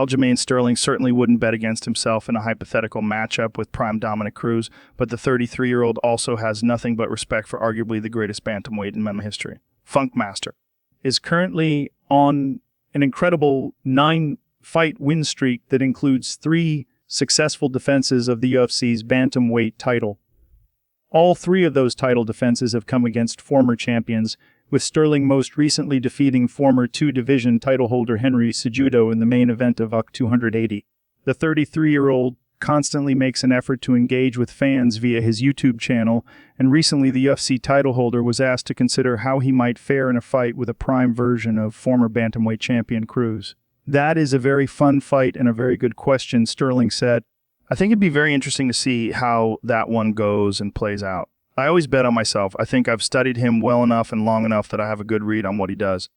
Aljamain Sterling certainly wouldn't bet against himself in a hypothetical matchup with prime Dominick Cruz, but the 33-year-old also has nothing but respect for arguably the greatest bantamweight in MMA history. Funkmaster is currently on an incredible 9-fight win streak that includes 3 successful defenses of the UFC's bantamweight title. All 3 of those title defenses have come against former champions, with Sterling most recently defeating former 2-division title holder Henry Cejudo in the main event of UC 280. The 33-year-old constantly makes an effort to engage with fans via his YouTube channel, and recently the UFC title holder was asked to consider how he might fare in a fight with a prime version of former bantamweight champion Cruz. "That is a very fun fight and a very good question," Sterling said. "I think it'd be very interesting to see how that one goes and plays out. I always bet on myself. I think I've studied him well enough and long enough that I have a good read on what he does."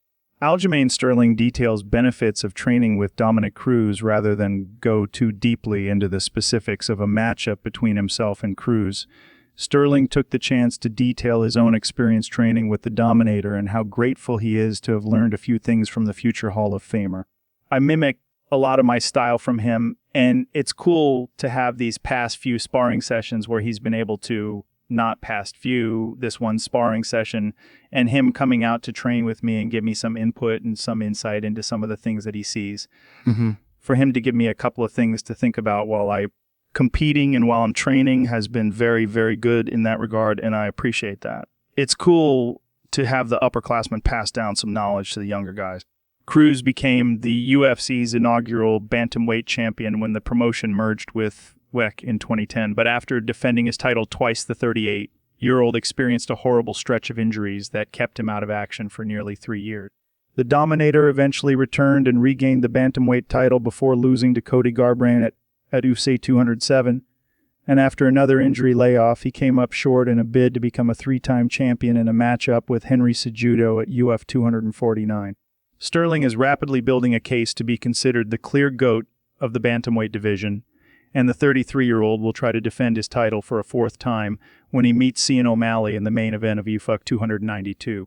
Aljamain Sterling details benefits of training with Dominick Cruz rather than go too deeply into the specifics of a matchup between himself and Cruz. Sterling took the chance to detail his own experience training with the Dominator and how grateful he is to have learned a few things from the future Hall of Famer. "I mimic a lot of my style from him, and it's cool to have these past few sparring sessions where he's been able to this one sparring session, and him coming out to train with me and give me some input and some insight into some of the things that he sees. For him to give me a couple of things to think about while I'm competing and while I'm training has been very, very good in that regard, and I appreciate that. It's cool to have the upperclassmen pass down some knowledge to the younger guys." Cruz became the UFC's inaugural bantamweight champion when the promotion merged with WEC in 2010, but after defending his title twice, the 38-year-old experienced a horrible stretch of injuries that kept him out of action for nearly 3 years. The Dominator eventually returned and regained the bantamweight title before losing to Cody Garbrandt at UFC 207, and after another injury layoff, he came up short in a bid to become a 3-time champion in a matchup with Henry Cejudo at UFC 249. Sterling is rapidly building a case to be considered the clear GOAT of the bantamweight division, and the 33-year-old will try to defend his title for a 4th time when he meets Cian O'Malley in the main event of UFC 292.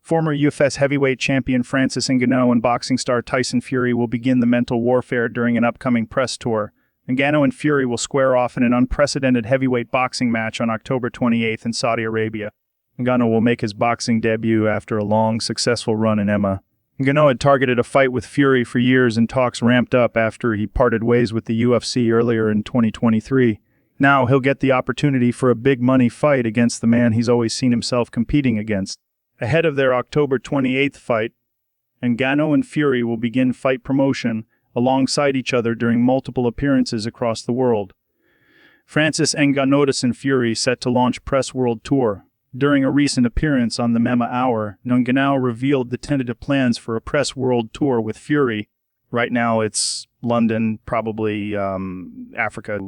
Former UFS heavyweight champion Francis Ngannou and boxing star Tyson Fury will begin the mental warfare during an upcoming press tour. Ngannou and Fury will square off in an unprecedented heavyweight boxing match on October 28th in Saudi Arabia. Ngannou will make his boxing debut after a long, successful run in MMA. Ngannou had targeted a fight with Fury for years, and talks ramped up after he parted ways with the UFC earlier in 2023. Now he'll get the opportunity for a big money fight against the man he's always seen himself competing against. Ahead of their October 28th fight, Ngannou and Fury will begin fight promotion alongside each other during multiple appearances across the world. Francis Ngannou and Fury set to launch Press World Tour. During a recent appearance on the MMA Hour, Ngannou revealed the tentative plans for a Press World Tour with Fury. Right now it's London, probably Africa,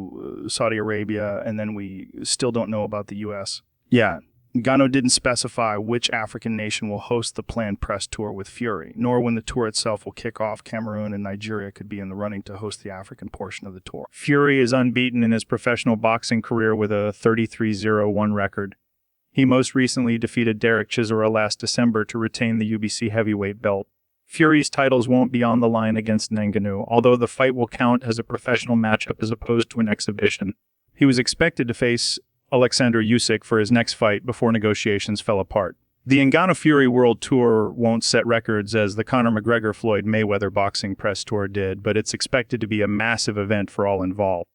Saudi Arabia, and then we still don't know about the US. Yeah, Ngannou didn't specify which African nation will host the planned press tour with Fury, nor when the tour itself will kick off. Cameroon and Nigeria could be in the running to host the African portion of the tour. Fury is unbeaten in his professional boxing career with a 33-0-1 record. He most recently defeated Derek Chisora last December to retain the UBC heavyweight belt. Fury's titles won't be on the line against Ngannou, although the fight will count as a professional matchup as opposed to an exhibition. He was expected to face Alexander Usyk for his next fight before negotiations fell apart. The Ngannou-Fury World Tour won't set records as the Conor McGregor-Floyd Mayweather boxing press tour did, but it's expected to be a massive event for all involved.